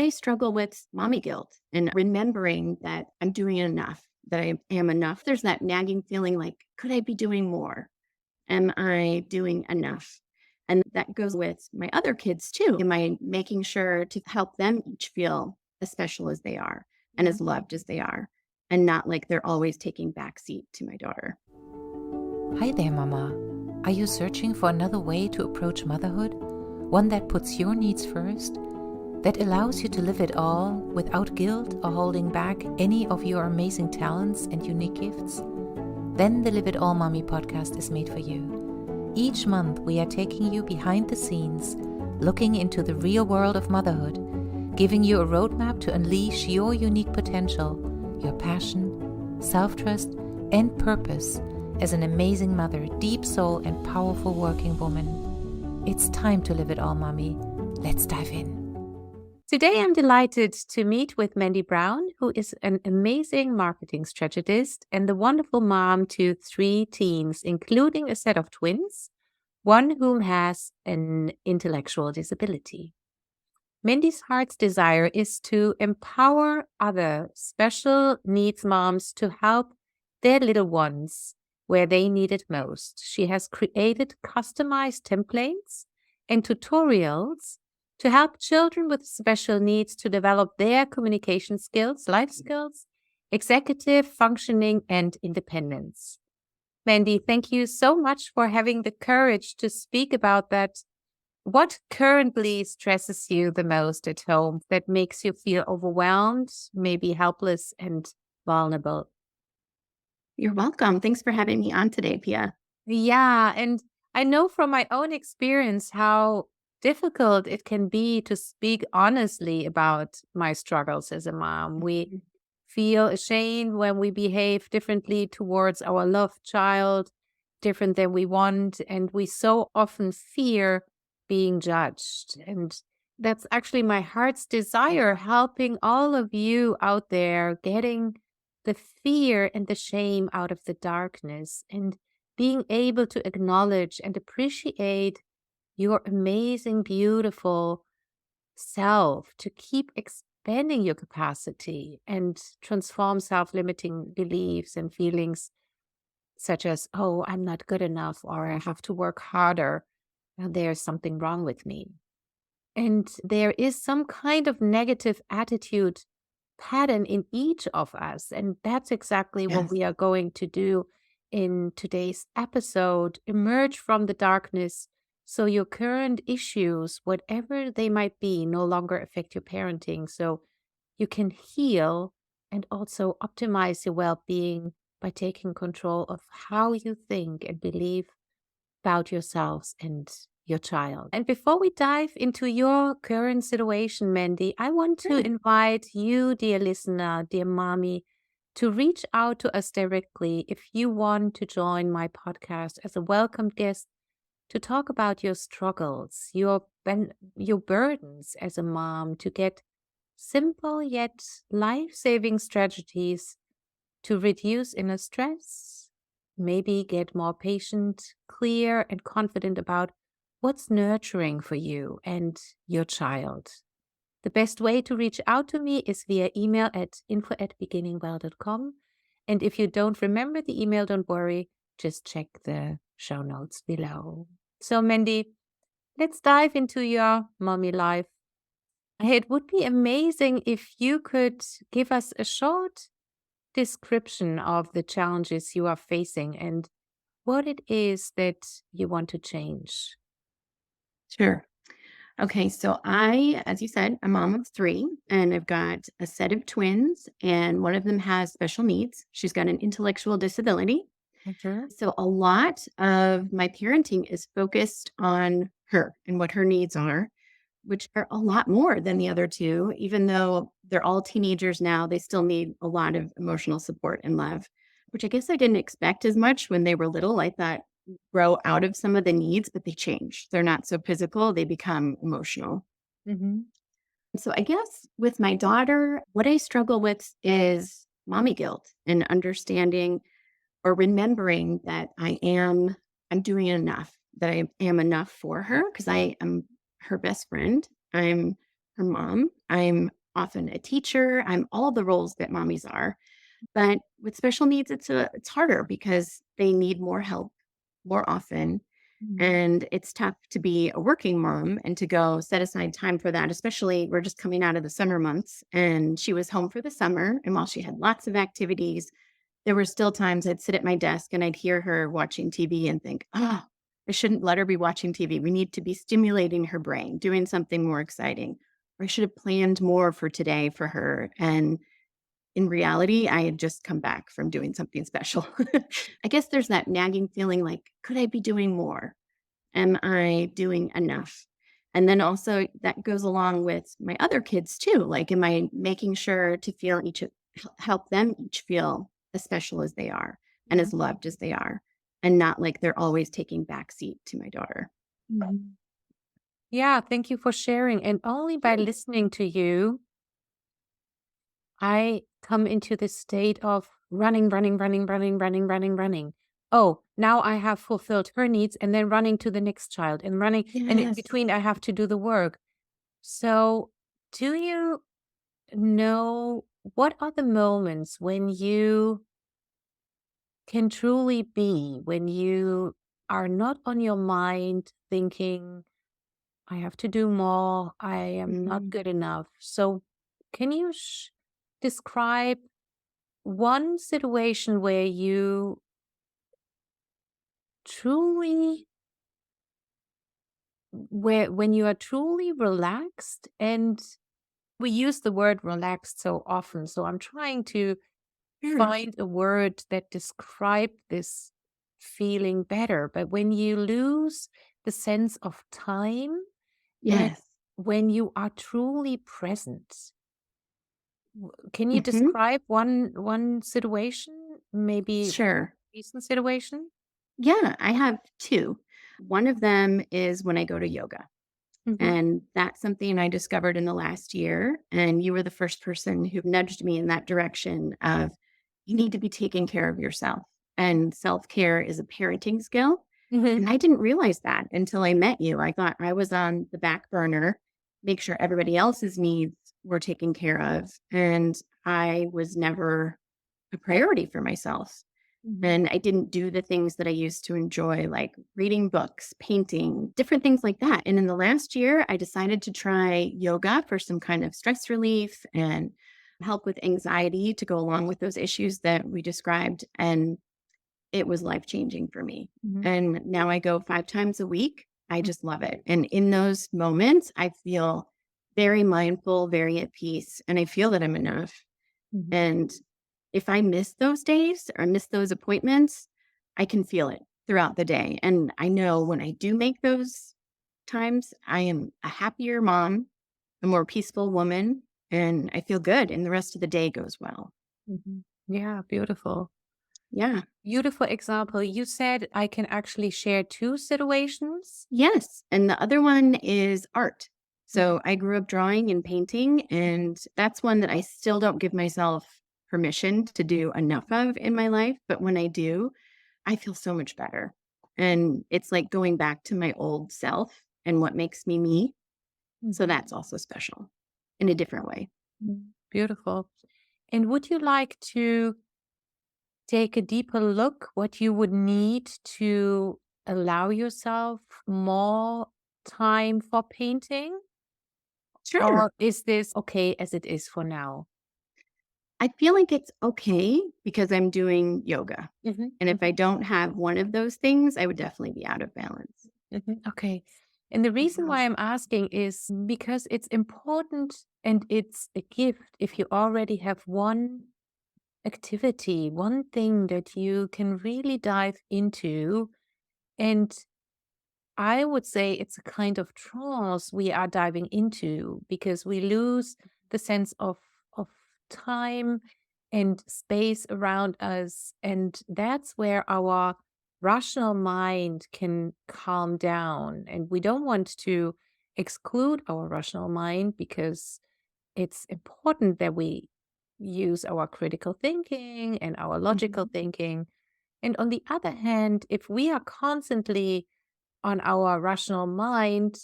I struggle with mommy guilt and remembering that I'm doing enough, that I am enough. There's that nagging feeling like, could I be doing more? Am I doing enough? And that goes with my other kids too. Am I making sure to help them each feel as special as they are and as loved as they are, and not like they're always taking backseat to my daughter? Hi there, Mama. Are you searching for another way to approach motherhood? One that puts your needs first? That allows you to live it all without guilt or holding back any of your amazing talents and unique gifts? Then the Live It All Mommy podcast is made for you. Each month we are taking you behind the scenes, looking into the real world of motherhood, giving you a roadmap to unleash your unique potential, your passion, self-trust, and purpose as an amazing mother, deep soul, and powerful working woman. It's time to live it all, Mommy. Let's dive in. Today, I'm delighted to meet with Mandi Brown, who is an amazing marketing strategist and the wonderful mom to 3 teens, including a set of twins, one whom has an intellectual disability. Mandi's heart's desire is to empower other special needs moms to help their little ones where they need it most. She has created customized templates and tutorials to help children with special needs to develop their communication skills, life skills, executive functioning, and independence. Mandi, thank you so much for having the courage to speak about that. What currently stresses you the most at home that makes you feel overwhelmed, maybe helpless and vulnerable? You're welcome. Thanks for having me on today, Pia. Yeah, and I know from my own experience how difficult it can be to speak honestly about my struggles as a mom. We feel ashamed when we behave differently towards our loved child, different than we want, and we so often fear being judged. And that's actually my heart's desire, helping all of you out there getting the fear and the shame out of the darkness and being able to acknowledge and appreciate your amazing, beautiful self, to keep expanding your capacity and transform self-limiting beliefs and feelings such as, oh, I'm not good enough, or I have to work harder, and there's something wrong with me. And there is some kind of negative attitude pattern in each of us. And that's exactly what Yes. we are going to do in today's episode. Emerge from the darkness so your current issues, whatever they might be, no longer affect your parenting. So you can heal and also optimize your well being by taking control of how you think and believe about yourselves and your child. And before we dive into your current situation, Mandi, I want to Sure. invite you, dear listener, dear mommy, to reach out to us directly if you want to join my podcast as a welcome guest to talk about your struggles, your burdens as a mom, to get simple yet life-saving strategies to reduce inner stress, maybe get more patient, clear, and confident about what's nurturing for you and your child. The best way to reach out to me is via email at info@beginningwell.com. And if you don't remember the email, don't worry, just check the show notes below. So, Mandi, let's dive into your mommy life. It would be amazing if you could give us a short description of the challenges you are facing and what it is that you want to change. Sure. Okay, so as you said, a mom of 3, and I've got a set of twins, and one of them has special needs. She's got an intellectual disability. Mhm. So a lot of my parenting is focused on her and what her needs are, which are a lot more than the other 2. Even though they're all teenagers now, they still need a lot of emotional support and love, which I guess I didn't expect as much when they were little. I thought grow out of some of the needs, but they change. They're not so physical, they become emotional. Mhm. So I guess with my daughter, what I struggle with is mommy guilt and understanding or remembering that I'm doing enough, that I am enough for her because I am her best friend. I'm her mom. I'm often a teacher. I'm all the roles that mommies are. But with special needs, it's harder because they need more help more often, Mhm. and it's tough to be a working mom and to go set aside time for that, especially we're just coming out of the summer months and she was home for the summer. And while she had lots of activities, there were still times I'd sit at my desk and I'd hear her watching TV and think, oh, I shouldn't let her be watching TV. We need to be stimulating her brain, doing something more exciting. Or I should have planned more for today for her. And in reality, I had just come back from doing something special. I guess there's that nagging feeling like, could I be doing more? Am I doing enough? And then also that goes along with my other kids too. Like, am I making sure to feel help them each feel as special as they are and as Mhm. loved as they are, and not like they're always taking backseat to my daughter. Mhm. Yeah, thank you for sharing. And only by Sure. listening to you, I come into this state of running, running, running, running, running, running, running. Oh, now I have fulfilled her needs and then running to the next child and running. And in Yes. between, I have to do the work. So, do you know what are the moments when you can truly be, when you are not on your mind thinking, I have to do more. I am not Mhm. good enough. So, can you describe one situation where you truly, where when you are truly relaxed? And we use the word relaxed so often. So, I'm trying to Sure. find a word that describe this feeling better. But when you lose the sense of time and Yes. when you are truly present. Can you Hmm. describe one situation? Maybe Sure. recent situation? Yeah, I have two. One of them is when I go to yoga. Mhm, And that's something I discovered in the last year. And you were the first person who nudged me in that direction of you need to be taking care of yourself. And self care is a parenting skill. mhm, And I didn't realize that until I met you. I thought I was on the back burner, make sure everybody else's needs were taken care of. And I was never a priority for myself. mhm, And I didn't do the things that I used to enjoy, like reading books, painting, different things like that. And in the last year, I decided to try yoga for some kind of stress relief and help with anxiety to go along with those issues that we described. And it was life changing for me. mhm, And now I go 5 times a week. I just love it. And in those moments, I feel very mindful, very at peace, and I feel that I'm enough. mhm, And if I miss those days or miss those appointments, I can feel it throughout the day. And I know when I do make those times, I am a happier mom, a more peaceful woman, and I feel good. And the rest of the day goes well. mhm. Yeah, beautiful. Yeah. Beautiful example. You said I can actually share two situations. Yes. And the other one is art. Mhm, So I grew up drawing and painting, and that's one that I still don't give myself permission to do enough of in my life. But when I do, I feel so much better. And it's like going back to my old self and what makes me me. So mhm, that's also special in a different way. mhm. Beautiful. And would you like to take a deeper look what you would need to allow yourself more time for painting? Sure. Or is this okay as it is for now? I feel like it's okay because I'm doing yoga. Mhm, And if I mhm, don't have one of those things, I would definitely be out of balance. mhm. Okay. And the reason Yeah. why I'm asking is because it's important and it's a gift if you already have one activity, one thing that you can really dive into. And I would say it's a kind of trance we are diving into because we lose the sense of time and space around us. And that's where our rational mind can calm down. And we don't want to exclude our rational mind because it's important that we use our critical thinking and our logical Mhm. thinking. And on the other hand, if we are constantly on our rational mind,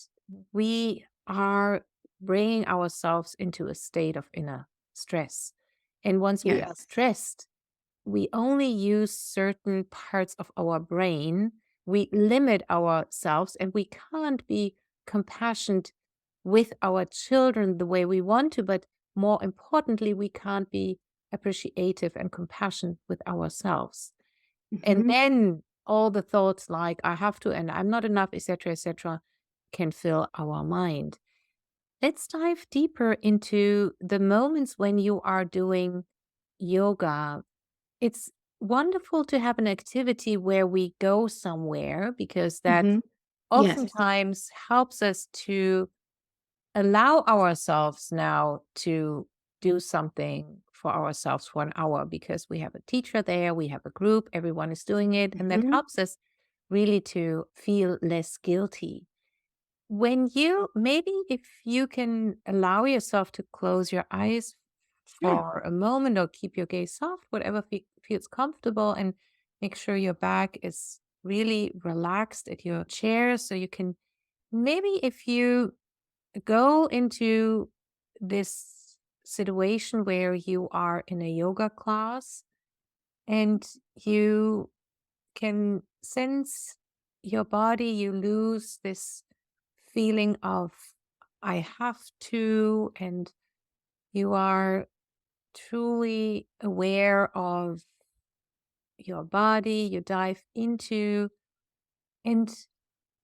we are bringing ourselves into a state of inner stress. And once we are Yes. stressed, we only use certain parts of our brain. We limit ourselves and we can't be compassionate with our children the way we want to. But more importantly, we can't be appreciative and compassionate with ourselves. And Mhm. then all the thoughts like, I have to, and I'm not enough, etc., can fill our mind. Let's dive deeper into the moments when you are doing yoga. It's wonderful to have an activity where we go somewhere because that Mhm. Yes. oftentimes helps us to allow ourselves now to do something for ourselves for an hour because we have a teacher there, we have a group, everyone is doing it, and that Mhm. helps us really to feel less guilty. When you maybe if you can allow yourself to close your eyes Sure. for a moment or keep your gaze soft, whatever feels comfortable, and make sure your back is really relaxed at your chair so you can maybe if you go into this situation where you are in a yoga class and you can sense your body, you lose this feeling of I have to, and you are truly aware of your body, you dive into, and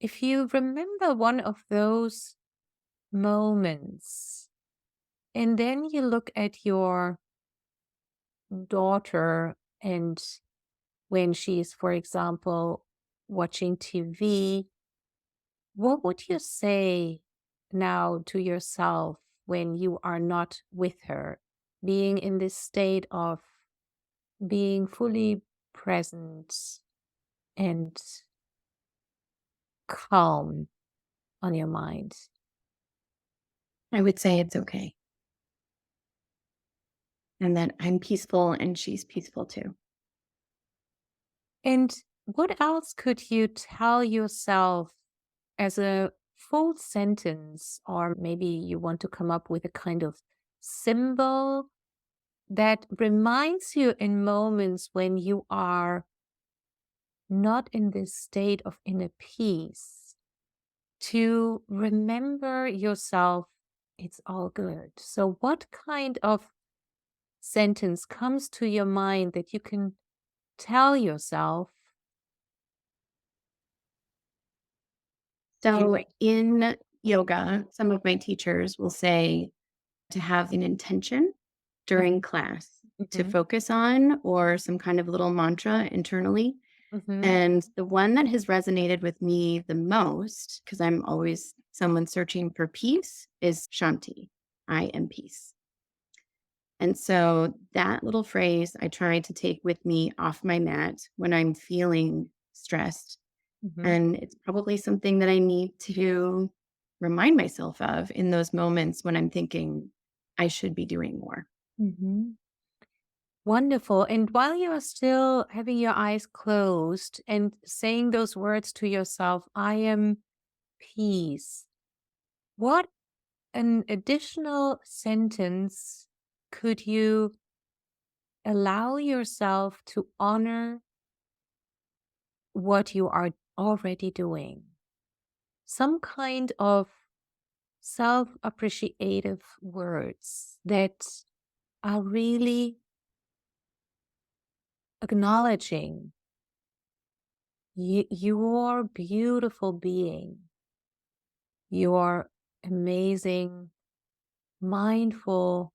if you remember one of those moments, and then you look at your daughter, and when she's, for example, watching TV, what would you say now to yourself when you are not with her, being in this state of being fully present and calm on your mind? I would say it's okay, and that I'm peaceful and she's peaceful too. And what else could you tell yourself as a full sentence, or maybe you want to come up with a kind of symbol that reminds you in moments when you are not in this state of inner peace to remember yourself, it's all good. So, what kind of sentence comes to your mind that you can tell yourself So during? in yoga, some of my teachers will say to have an intention during class to Mhm, focus on or some kind of little mantra internally. mhm, And the one that has resonated with me the most, because I'm always someone searching for peace, is Shanti. I am peace. And so that little phrase I try to take with me off my mat when I'm feeling stressed. mhm, And it's probably something that I need to remind myself of in those moments when I'm thinking I should be doing more. mhm. Wonderful. And while you are still having your eyes closed and saying those words to yourself, I am peace, what an additional sentence could you allow yourself to honor what you are already doing? Some kind of self appreciative words that are really acknowledging your beautiful being, your amazing, mindful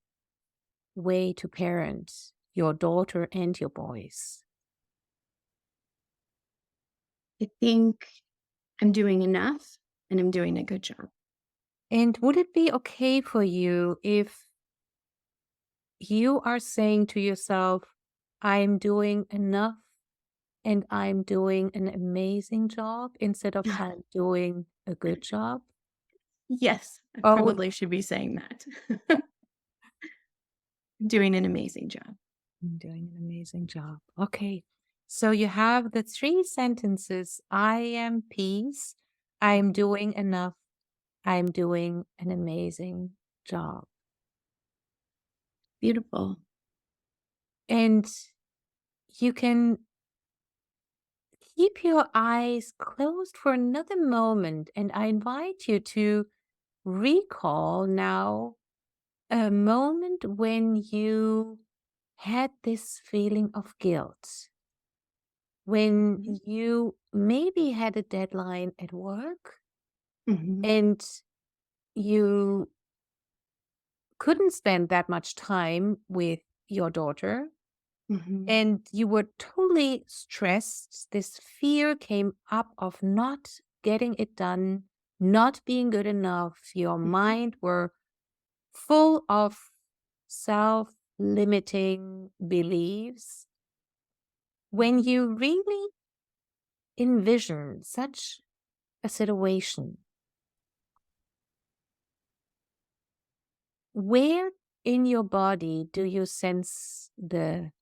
way to parent your daughter and your boys. I think I'm doing enough and I'm doing a good job. And would it be okay for you if you are saying to yourself, I'm doing enough and I'm doing an amazing job instead of I'm doing a good job? Yes, I Or would probably should be saying that. Doing an amazing job. I'm doing an amazing job. Okay. So you have the three sentences I am peace, I'm doing enough, I'm doing an amazing job. Beautiful. And you can keep your eyes closed for another moment. And I invite you to recall now a moment when you had this feeling of guilt, when Mhm. you maybe had a deadline at work Mhm. and you couldn't spend that much time with your daughter Mhm. and you were totally stressed. This fear came up of not getting it done, not being good enough. Your Mhm. mind were full of self limiting beliefs. When Mhm. you really envision such a situation, where in your body do you sense the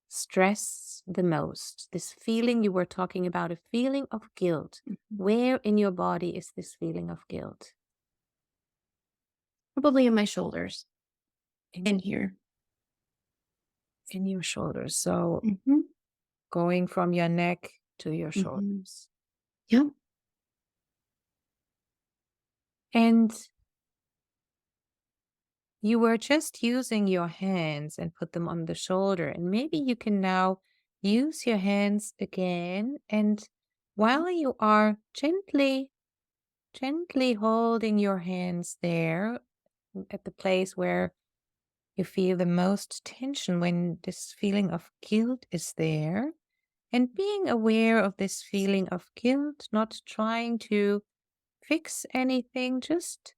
stress the most? This feeling you were talking about, a feeling of guilt. Mhm. Where in your body is this feeling of guilt? Probably in my shoulders. In, In here. in your shoulders. So Mhm. going from your neck to your Mhm. shoulders. Yep. And you were just using your hands and put them on the shoulder. And maybe you can now use your hands again. And while you are gently holding your hands there at the place where you feel the most tension, when this feeling of guilt is there, and being aware of this feeling of guilt, not trying to fix anything, just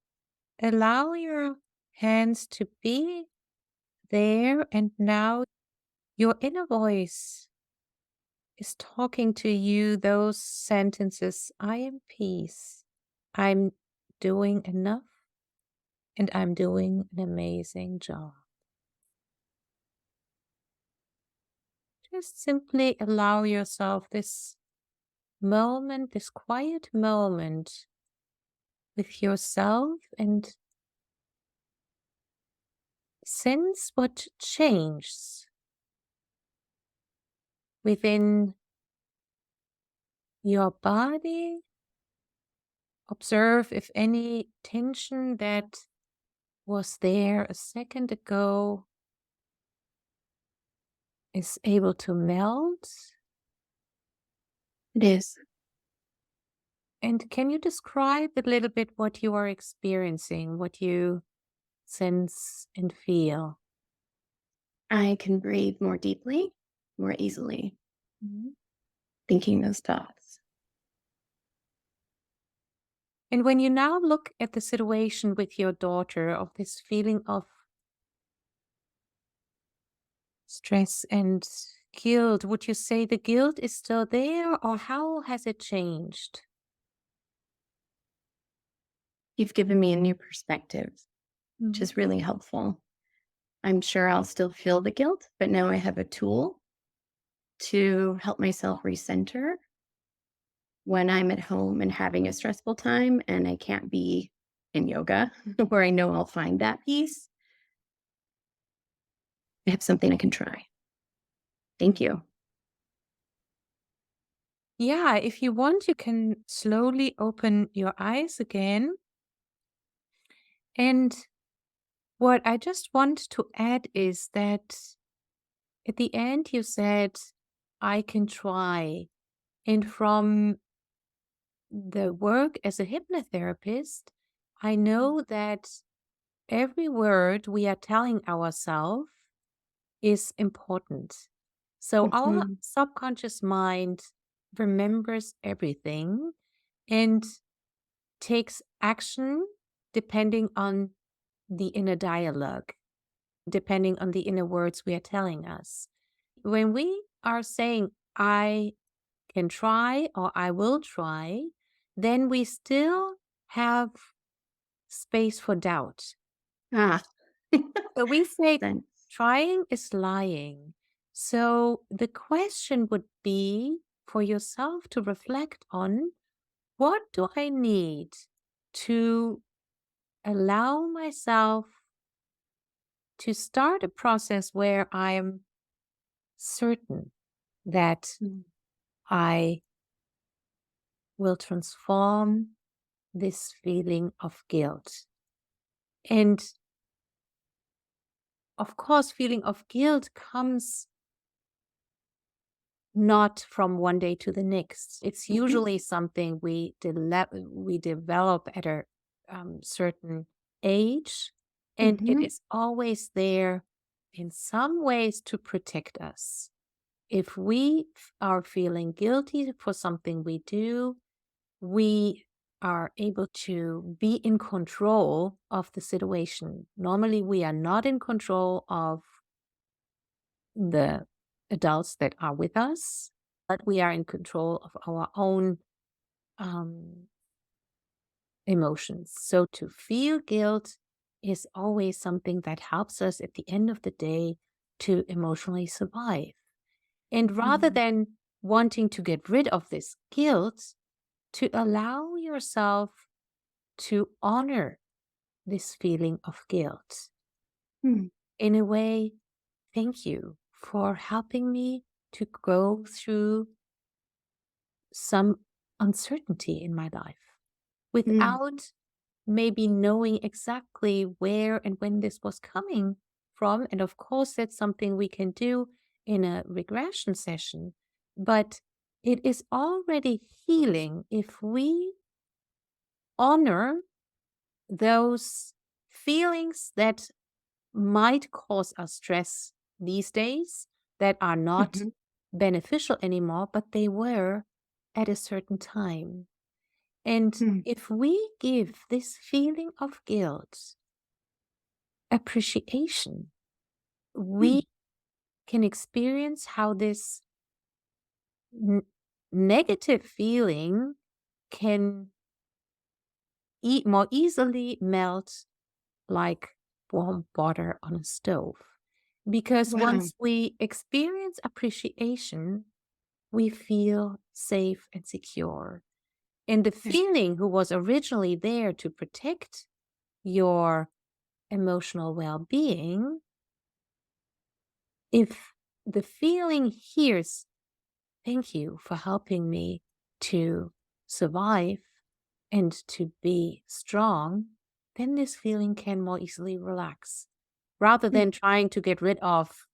allow your hands to be there. And now your inner voice is talking to you those sentences: I am peace, I'm doing enough, and I'm doing an amazing job. Just simply allow yourself this moment, this quiet moment with yourself, and sense what changes within your body. Observe if any tension that was there a second ago is able to melt. It is. And can you describe a little bit what you are experiencing, what you sense and feel? I can breathe more deeply, more easily, Mhm. thinking those thoughts. And when you now look at the situation with your daughter, of this feeling of stress and guilt, would you say the guilt is still there, or how has it changed? You've given me a new perspective, which Mhm. is really helpful. I'm sure I'll still feel the guilt, but now I have a tool to help myself recenter when I'm at home and having a stressful time and I can't be in yoga where I know I'll find that peace. I have something I can try. Thank you. Yeah, if you want, you can slowly open your eyes again. And what I just want to add is that at the end, you said, I can try. And from the work as a hypnotherapist, I know that every word we are telling ourselves is important. So our Mhm. subconscious mind remembers everything and takes action depending on the inner dialogue, depending on the inner words we are telling us. When we are saying, I can try or I will try, then we still have space for doubt. Ah, But we say sense. trying is lying. So the question would be for yourself to reflect on: what do I need to allow myself to start a process where I'm certain that Mm. I will transform this feeling of guilt. And of course, feeling of guilt comes not from one day to the next. It's Mhm. usually something we develop at a certain age, and it Mhm. is always there in some ways to protect us. If we are feeling guilty for something we do, we are able to be in control of the situation. Normally, we are not in control of the adults that are with us, but we are in control of our own um, emotions. So to feel guilt is always something that helps us at the end of the day to emotionally survive. And rather Mhm. than wanting to get rid of this guilt, to allow yourself to honor this feeling of guilt. Mm. In a way, thank you for helping me to go through some uncertainty in my life Mm. without maybe knowing exactly where and when this was coming from. And of course, that's something we can do in a regression session, but it is already healing if we honor those feelings that might cause us stress these days that are not Mhm. beneficial anymore, but they were at a certain time. And Mm. if we give this feeling of guilt appreciation, we Mm. can experience how this n- negative feeling can more easily melt like warm water on a stove. Because Wow. once we experience appreciation, we feel safe and secure. And the Okay. feeling who was originally there to protect your emotional well being, if the feeling hears, thank you for helping me to survive and to be strong, then this feeling can more easily relax rather Mm. than trying to get rid of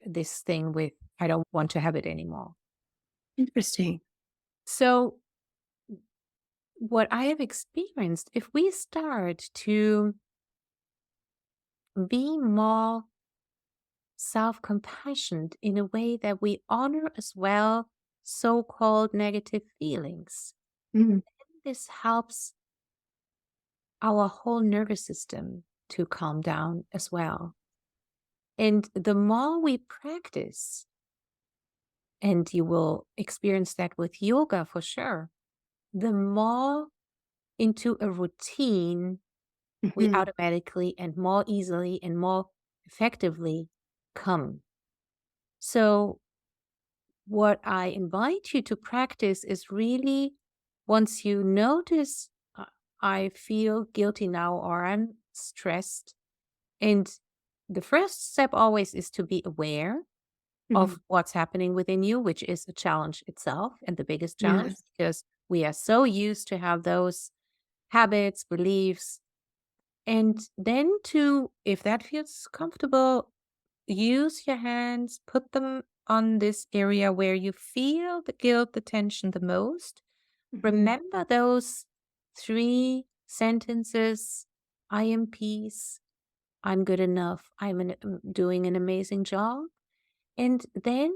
this thing with, I don't want to have it anymore. Interesting. So, what I have experienced, if we start to be more self compassionate in a way that we honor as well so called negative feelings, Mm. this helps our whole nervous system to calm down as well. And the more we practice, and you will experience that with yoga for sure, the more into a routine we Mhm. automatically and more easily and more effectively come. So, what I invite you to practice is really once you notice, I feel guilty now or I'm stressed. And the first step always is to be aware Mhm. of what's happening within you, which is a challenge itself and the biggest challenge Yes. because we are so used to have those habits, beliefs. And then to, if that feels comfortable, use your hands, put them on this area where you feel the guilt, the tension the most. Mhm. Remember those three sentences: I am peace, I'm good enough, doing an amazing job. And then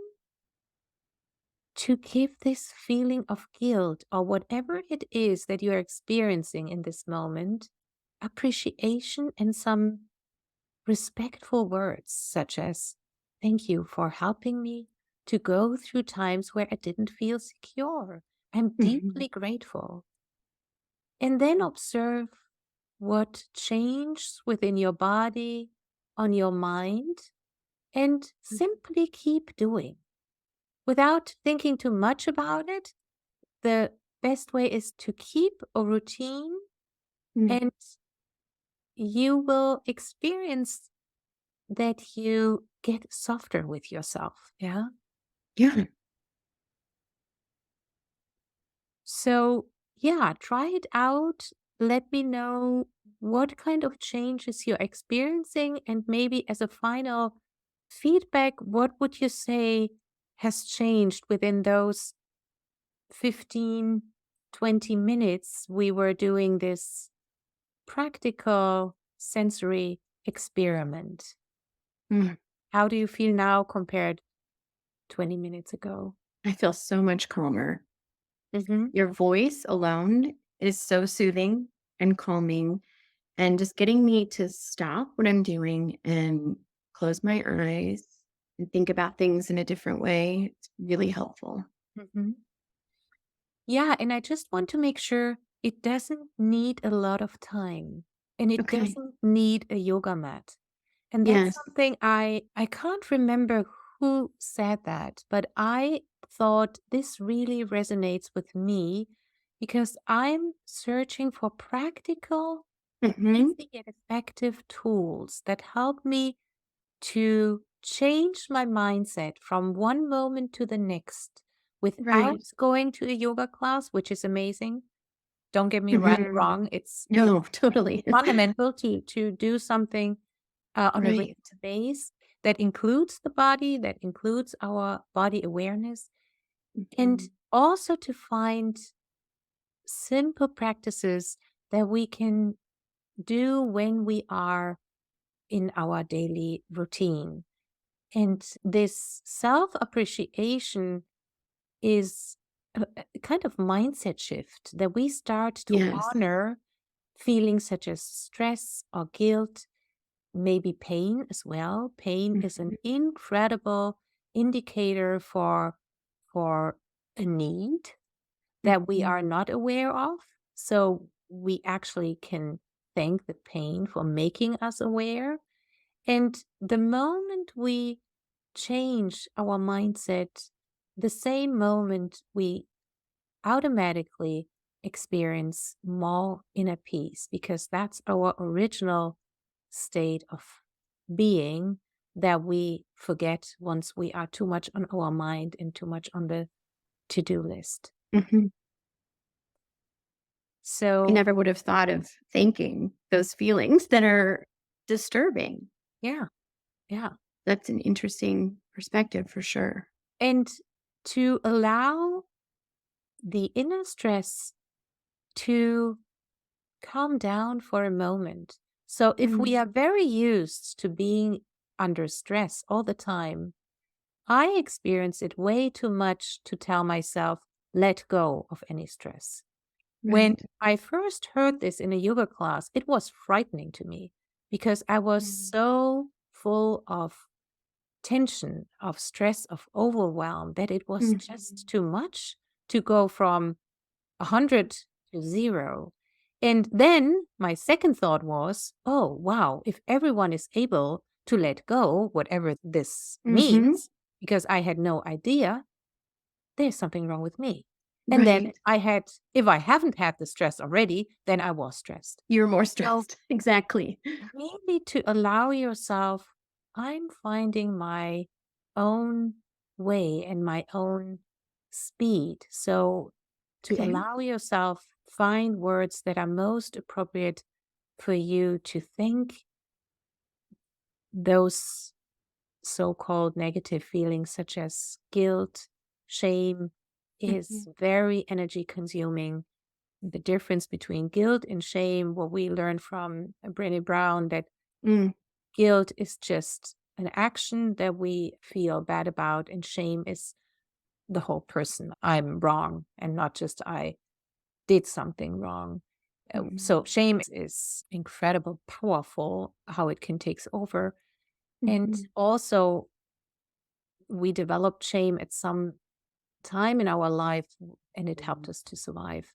to give this feeling of guilt or whatever it is that you're experiencing in this moment appreciation and some respectful words, such as, thank you for helping me to go through times where I didn't feel secure. I'm Mhm. deeply grateful. And then observe what changed within your body, on your mind, and simply keep doing without thinking too much about it. The best way is to keep a routine Mm. and you will experience that you get softer with yourself. Yeah. Yeah. So, yeah, try it out. Let me know what kind of changes you're experiencing. And maybe as a final feedback, what would you say has changed within those 15, 20 minutes we were doing this practical sensory experiment? Mm. How do you feel now compared 20 minutes ago? I feel so much calmer. Hmm. Your voice alone is so soothing and calming, and just getting me to stop what I'm doing and close my eyes and think about things in a different way. It's really helpful. Hmm. Yeah, and I just want to make sure it doesn't need a lot of time and it Okay. doesn't need a yoga mat. And that's Yes. something I can't remember who said that, but I thought this really resonates with me because I'm searching for practical, Hmm. easy and effective tools that help me to change my mindset from one moment to the next without Right. going to a yoga class, which is amazing. Don't get me Hmm. wrong. It's No, totally. fundamental to do something on a regular Right. base that includes the body, that includes our body awareness, and Mhm. also to find simple practices that we can do when we are in our daily routine. And this self appreciation is a kind of mindset shift that we start to Yes. honor feelings such as stress or guilt, maybe pain as well. Pain is an Mhm. incredible indicator for a need that we Mhm. are not aware of. So we actually can thank the pain for making us aware. And the moment we change our mindset, the same moment we automatically experience more inner peace because that's our original state of being that we forget once we are too much on our mind and too much on the to do list. Mhm. I So, never would have thought of thanking those feelings that are disturbing. yeah, yeah. That's an interesting perspective for sure. And to allow the inner stress to calm down for a moment. So, if we Mm. are very used to being under stress all the time, I experience it way too much to tell myself, let go of any stress. When Right. I first heard this in a yoga class, it was frightening to me because I was Mm. so full of tension, of stress, of overwhelm that it was just Mhm. too much to go from 100 to 0. And then my second thought was, oh, wow, if everyone is able to let go, whatever this Mhm. means, because I had no idea, there's something wrong with me. And then Right. if I haven't had the stress already, then I was stressed. You're more So, stressed. Exactly. really to allow yourself, I'm finding my own way and my own speed. So, to Okay. allow yourself, find words that are most appropriate for you to think those so called negative feelings, such as guilt, shame, is Mhm. very energy consuming. The difference between guilt and shame, what we learned from Brené Brown, that Mm. guilt is just an action that we feel bad about, and shame is the whole person. I'm wrong, and not just I did something wrong. So Mhm. shame is incredible, powerful, how it can take over. And Mhm. also, we developed shame at some time in our life, and it helped us to survive.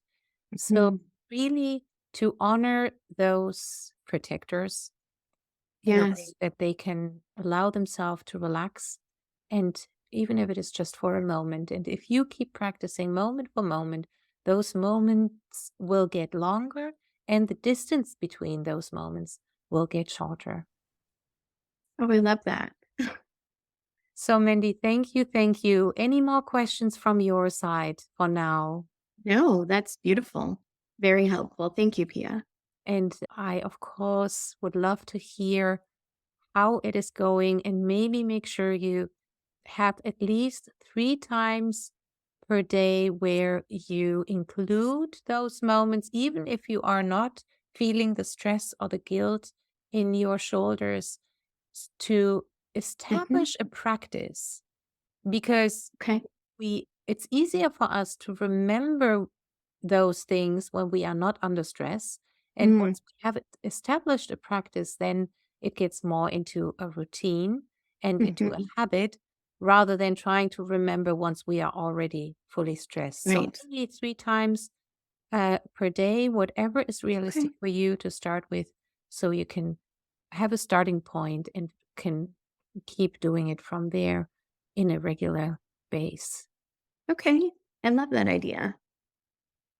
So, Mhm. really, to honor those protectors in a way Yes. that they can allow themselves to relax. And even if it is just for a moment, and if you keep practicing moment for moment, those moments will get longer, and the distance between those moments will get shorter. Oh, I love that. So, Mandy, thank you. Thank you. Any more questions from your side for now? No, that's beautiful. Very helpful. Thank you, Pia. And I, of course, would love to hear how it is going and maybe make sure you have at least 3 times per day where you include those moments, even if you are not feeling the stress or the guilt in your shoulders, to Mhm. establish a practice because Okay. it's easier for us to remember those things when we are not under stress. And Mm, once we have established a practice, then it gets more into a routine and into a mhm. habit rather than trying to remember once we are already fully stressed. So Right. maybe 3 times per day, whatever is Okay. realistic for you to start with, so you can have a starting point and can keep doing it from there in a regular base. Okay. I love that idea.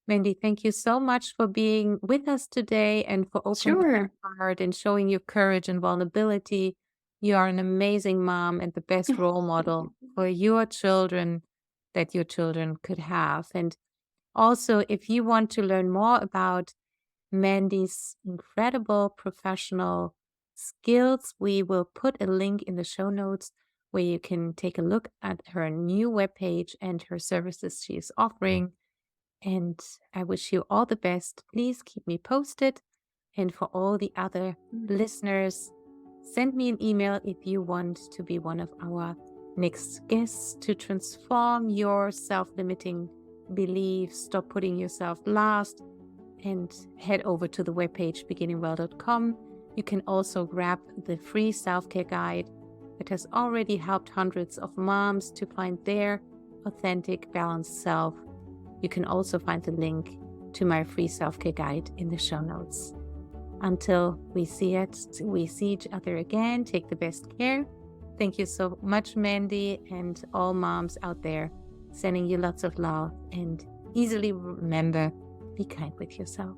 Mandy, thank you so much for being with us today and for opening Sure. your heart and showing your courage and vulnerability. You are an amazing mom and the best role model for your children that your children could have. And also, if you want to learn more about Mandy's incredible professional skills, we will put a link in the show notes where you can take a look at her new webpage and her services she is offering. And I wish you all the best. Please keep me posted. And for all the other listeners, send me an email if you want to be one of our next guests to transform your self limiting beliefs, stop putting yourself last, and head over to the webpage beginningwell.com. You can also grab the free self care guide that has already helped hundreds of moms to find their authentic, balanced self. You can also find the link to my free self-care guide in the show notes. Until we see each other again, take the best care. Thank you so much, Mandy, and all moms out there, sending you lots of love and easily remember, be kind with yourself.